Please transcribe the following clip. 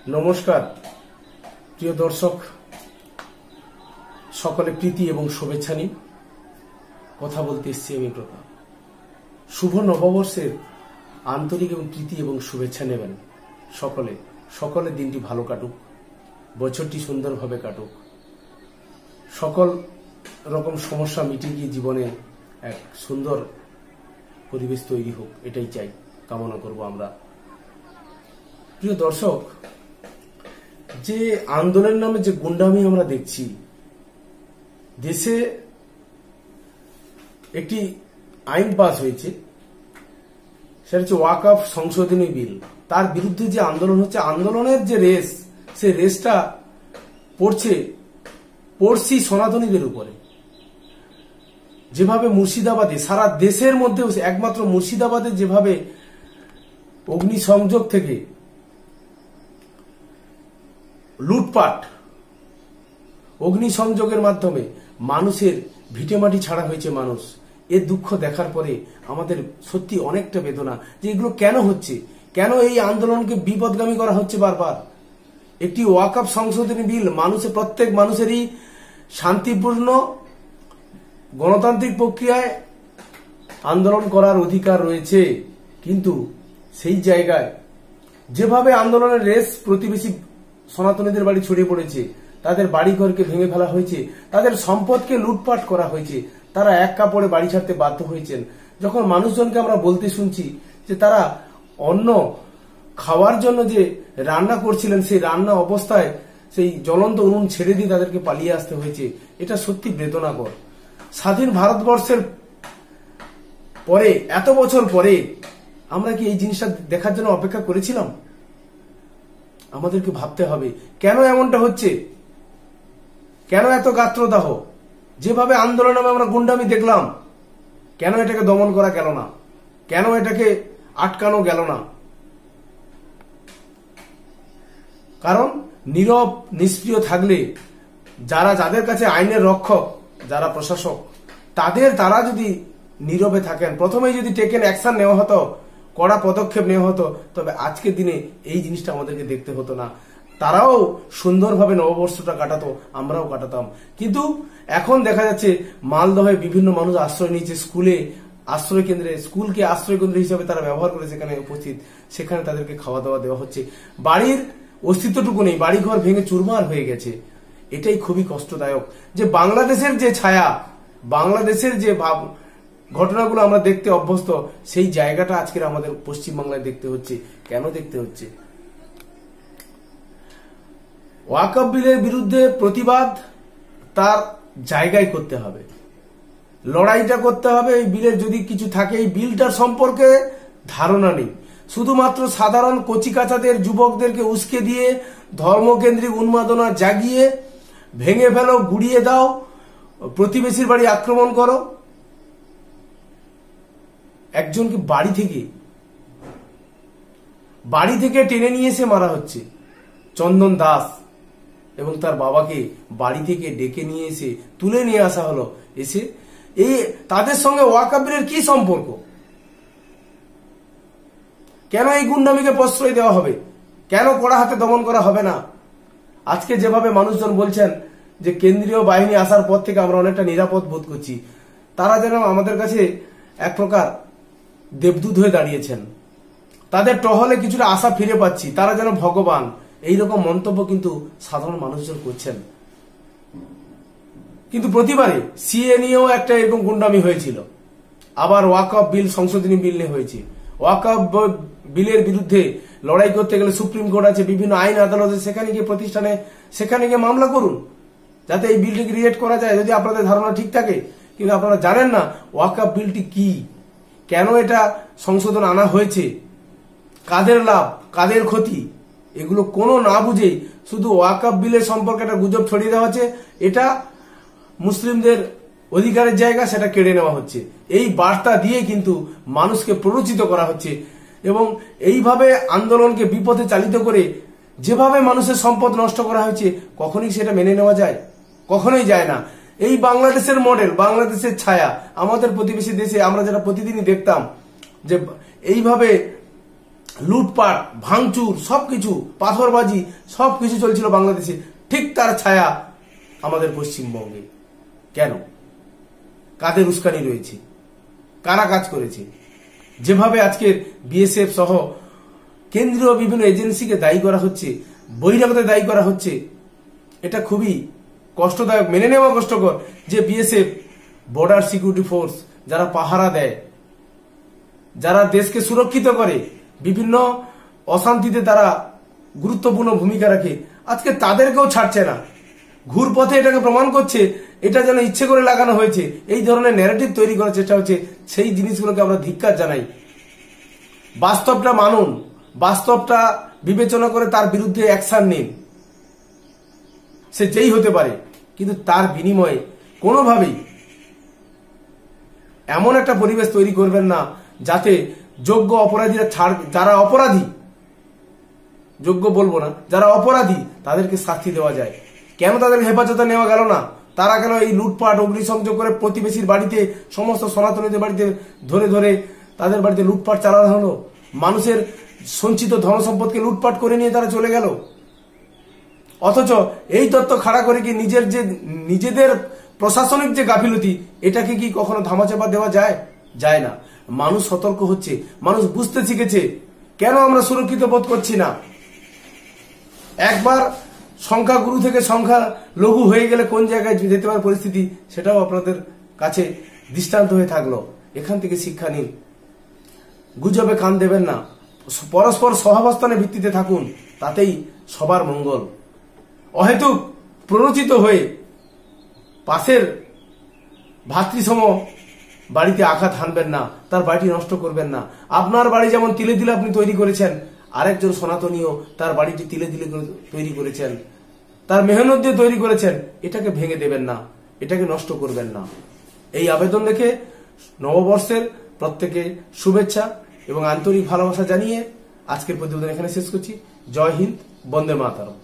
নমস্কার প্রিয় দর্শক, সকলে প্রীতি এবং শুভেচ্ছা নিয়ে কথা বলতে এসেছি আমি প্রতাপ। শুভ নববর্ষের আন্তরিক এবং প্রীতি এবং শুভেচ্ছা নেবেন সকলে দিনটি ভালো কাটুক, বছরটি সুন্দরভাবে কাটুক, সকল রকম সমস্যা মিটে গিয়ে জীবনে এক সুন্দর পরিবেশ তৈরি হোক, এটাই চাই, কামনা করব আমরা। প্রিয় দর্শক, যে আন্দোলনের নামে যে গুন্ডামি আমরা দেখছি, দেশে একটি আইন পাস হয়েছে, সেটা হচ্ছে ওয়াকফ সংশোধনী বিল। তার বিরুদ্ধে যে আন্দোলন হচ্ছে, আন্দোলনের যে রেস, সেই রেসটা পড়ছি সনাতনীদের উপরে। যেভাবে মুর্শিদাবাদে, সারা দেশের মধ্যে একমাত্র মুর্শিদাবাদে যেভাবে অগ্নিসংযোগ থেকে লুটপাট, অগ্নিসংযোগের মাধ্যমে মানুষের ভিটেমাটি ছাড়া হয়েছে মানুষ, এর দুঃখ দেখার পরে আমাদের সত্যি অনেকটা বেদনা যে এগুলো কেন হচ্ছে, কেন এই আন্দোলনকে বিপদগামী করা হচ্ছে বারবার। একটি ওয়াকফ সংশোধনী বিল, প্রত্যেক মানুষেরই শান্তিপূর্ণ গণতান্ত্রিক প্রক্রিয়ায় আন্দোলন করার অধিকার রয়েছে, কিন্তু সেই জায়গায় যেভাবে আন্দোলনের রেস প্রতিবেশী সনাতনীদের বাড়ি ছড়িয়ে পড়েছে, তাদের বাড়িঘরকে ভেঙে ফেলা হয়েছে, তাদের সম্পদকে লুটপাট করা হয়েছে, তারা এক কাপড়ে বাড়ি ছাড়তে বাধ্য হয়েছেন। যখন মানুষজনকে আমরা বলতে শুনছি যে তারা অন্ন খাওয়ার জন্য যে রান্না করছিলেন, সেই রান্না অবস্থায় সেই জ্বলন্ত উনুন ছেড়ে দিয়ে তাদেরকে পালিয়ে আসতে হয়েছে, এটা সত্যি বেদনাকর। স্বাধীন ভারতবর্ষের পরে, এত বছর পরে, আমরা কি এই জিনিসটা দেখার জন্য অপেক্ষা করেছিলাম? আমাদেরকে ভাবতে হবে কেন এমনটা হচ্ছে, কেন এত গাত্রদাহ। যেভাবে আন্দোলনে আমরা গুন্ডামি দেখলাম, কেন এটাকে দমন করা গেল না, কেন এটাকে আটকানো গেল না? কারণ নীরব নিষ্ক্রিয় থাকলে, যাদের কাছে আইনের রক্ষক, যারা প্রশাসক, তারা যদি নীরবে থাকেন, প্রথমেই যদি টেকেন অ্যাকশন নেওয়া হতো, কড়া পদক্ষেপ নেওয়া হতো, তবে আজকের দিনে এই জিনিসটা আমাদেরকে দেখতে হতো না। তারাও সুন্দরভাবে নববর্ষটা কাটাতো, আমরাও কাটাতাম। কিন্তু এখন দেখা যাচ্ছে মালদহে বিভিন্ন মানুষ আশ্রয় নিয়েছে, স্কুলকে আশ্রয় কেন্দ্র হিসেবে তারা ব্যবহার করে সেখানে উপস্থিত, সেখানে তাদেরকে খাওয়া দাওয়া দেওয়া হচ্ছে। বাড়ির অস্তিত্বটুকু নেই, বাড়িঘর ভেঙে চুরমার হয়ে গেছে। এটাই খুবই কষ্টদায়ক যে বাংলাদেশের যে ছায়া, বাংলাদেশের যে ভাব, ঘটনাগুলো আমরা দেখতে অভ্যস্ত, সেই জায়গাটা আজকের আমাদের পশ্চিমবাংলায় দেখতে হচ্ছে। কেন দেখতে হচ্ছে? ওয়াকফ বিলের বিরুদ্ধে প্রতিবাদ তার জায়গায় করতে হবে, লড়াইটা করতে হবে। এই বিলের যদি কিছু থাকে, এই বিলটার সম্পর্কে ধারণা নেই, শুধুমাত্র সাধারণ কচিকাচাদের, যুবকদেরকে উস্কে দিয়ে ধর্মকেন্দ্রিক উন্মাদনা জাগিয়ে ভেঙে ফেলো, গুড়িয়ে দাও, প্রতিবেশীর বাড়ি আক্রমণ করো। একজনকে বাড়ি থেকে টেনে নিয়ে এসে মারা হচ্ছে। চন্দন দাস এবং তার বাবাকে বাড়ি থেকে ডেকে নিয়ে এসে তুলে নিয়ে আসা হলো। তাদের সঙ্গে ওয়াকফ বিলের কি সম্পর্ক? কেন এই গুন্ডামিকে প্রশ্রয় দেওয়া হবে? কেন কড়া হাতে দমন করা হবে না? আজকে যেভাবে মানুষজন বলছেন যে কেন্দ্রীয় বাহিনী আসার পর থেকে আমরা অনেকটা নিরাপদ বোধ করছি, তারা যেন আমাদের কাছে এক প্রকার দেবদূত হয়ে দাঁড়িয়েছেন, তাদের টহলে কিছুটা আশা ফিরে পাচ্ছি, তারা যেন ভগবান, এইরকম মন্তব্য কিন্তু সাধারণ মানুষজন করছেন। কিন্তু প্রতিবারে সিএ নিয়েও একটা এরকম গুন্ডামি হয়েছিল, আবার ওয়াকফ বিল সংশোধনী বিল নিয়ে হয়েছে। ওয়াকফ বিলের বিরুদ্ধে লড়াই করতে গেলে সুপ্রিম কোর্ট আছে, বিভিন্ন আইন আদালতে, সেখানে গিয়ে মামলা করুন, যাতে এই বিলটিকে রিজেক্ট করা যায়, যদি আপনাদের ধারণা ঠিক থাকে। কিন্তু আপনারা জানেন না ওয়াকফ বিলটি কি, কেন এটা সংশোধন আনা হয়েছে, কাদের লাভ, কাদের ক্ষতি, এগুলো কোনো না বুঝেই শুধু ওয়াকফ বিলের সম্পর্কে একটা গুজব ছড়িয়ে দেওয়া হচ্ছে। এটা মুসলিমদের অধিকারের জায়গা, সেটা কেড়ে নেওয়া হচ্ছে। এই বার্তা দিয়ে কিন্তু মানুষকে প্ররোচিত করা হচ্ছে এবং এইভাবে আন্দোলনকে বিপথে চালিত করে যেভাবে মানুষের সম্পদ নষ্ট করা হয়েছে, কখনোই সেটা মেনে নেওয়া যায়? কখনোই যায় না। এই বাংলাদেশের মডেল, বাংলাদেশের ছায়া, আমাদের প্রতিবেশী দেশে আমরা যেটা প্রতিদিনই দেখতাম যে এইভাবে লুটপাট, ভাঙচুর, সবকিছু, পাথরবাজি সবকিছু চলছিল বাংলাদেশে, ঠিক তার ছায়া আমাদের পশ্চিমবঙ্গে। কেন? কাদের উস্কানি রয়েছে? কারা কাজ করেছে? যেভাবে আজকের বিএসএফ সহ কেন্দ্রীয় বিভিন্ন এজেন্সিকে দায়ী করা হচ্ছে, বহিরাগত দায়ী করা হচ্ছে, এটা খুবই কষ্টদায়ক, মেনে নেওয়া কষ্টকর যে বিএসএফ, বর্ডার সিকিউরিটি ফোর্স, যারা পাহারা দেয়, যারা দেশকে সুরক্ষিত করে, বিভিন্ন অশান্তিতে তারা গুরুত্বপূর্ণ ভূমিকা রাখে, আজকে তাদেরকেও ছাড়ছে না। ঘুরপথে এটাকে প্রমাণ করছে এটা যেন ইচ্ছে করে লাগানো হয়েছে। এই ধরনের ন্যারেটিভ তৈরি করার চেষ্টা হচ্ছে, সেই জিনিসগুলোকে আমরা ধিক্কার জানাই। বাস্তবটা মানুন, বাস্তবটা বিবেচনা করে তার বিরুদ্ধে অ্যাকশন নিন। সে যেই হতে পারে, কিন্তু তার বিনিময়ে কোনোভাবেই এমন একটা পরিবেশ তৈরি করবেন না যাতে যোগ্য অপরাধীরা ছাড়, যারা অপরাধী, যোগ্য বলবো না, যারা অপরাধী তাদেরকে শাস্তি দেওয়া যায়। কেন তাদের হেফাজতে নেওয়া গেল না? তারা কেন এই লুটপাট, অগ্নিসংযোগ করে প্রতিবেশীর বাড়িতে, সমস্ত সনাতনীদের বাড়িতে ধরে ধরে তাদের বাড়িতে লুটপাট চালানো হলো? মানুষের সঞ্চিত ধন সম্পদকে লুটপাট করে নিয়ে তারা চলে গেল। অথচ এই তথ্য খাড়া করে কি নিজেদের প্রশাসনিক যে গাফিলতি, এটাকে কি কখনো ধামাচাপা দেওয়া যায়? যায় না। মানুষ সতর্ক হচ্ছে, মানুষ বুঝতে শিখেছে কেন আমরা সুরক্ষিত বোধ করছি না। একবার সংখ্যা গুরু থেকে সংখ্যা লঘু হয়ে গেলে কোন জায়গায় যেতে পারে পরিস্থিতি, সেটাও আপনাদের কাছে দৃষ্টান্ত হয়ে থাকলো। এখান থেকে শিক্ষা নিন, গুজবে কান দেবেন না, পরস্পর সহাবস্থানের ভিত্তিতে থাকুন, তাতেই সবার মঙ্গল। অহেতুক প্ররোচিত হয়ে পাশের ভাতৃসম বাড়িতে আঘাত হানবেন না, তার বাড়িটি নষ্ট করবেন না। আপনার বাড়ি যেমন তিলে তিলে আপনি তৈরি করেছেন, আরেকজন সনাতনীও তার বাড়িটি তিলে তিলে তৈরি করেছেন, তার মেহনত দিয়ে তৈরি করেছেন, এটাকে ভেঙে দেবেন না, এটাকে নষ্ট করবেন না। এই আবেদন রেখে নববর্ষের প্রত্যেকে শুভেচ্ছা এবং আন্তরিক ভালোবাসা জানিয়ে আজকের প্রতিবেদন এখানে শেষ করছি। জয় হিন্দ, বন্দে মাতরম।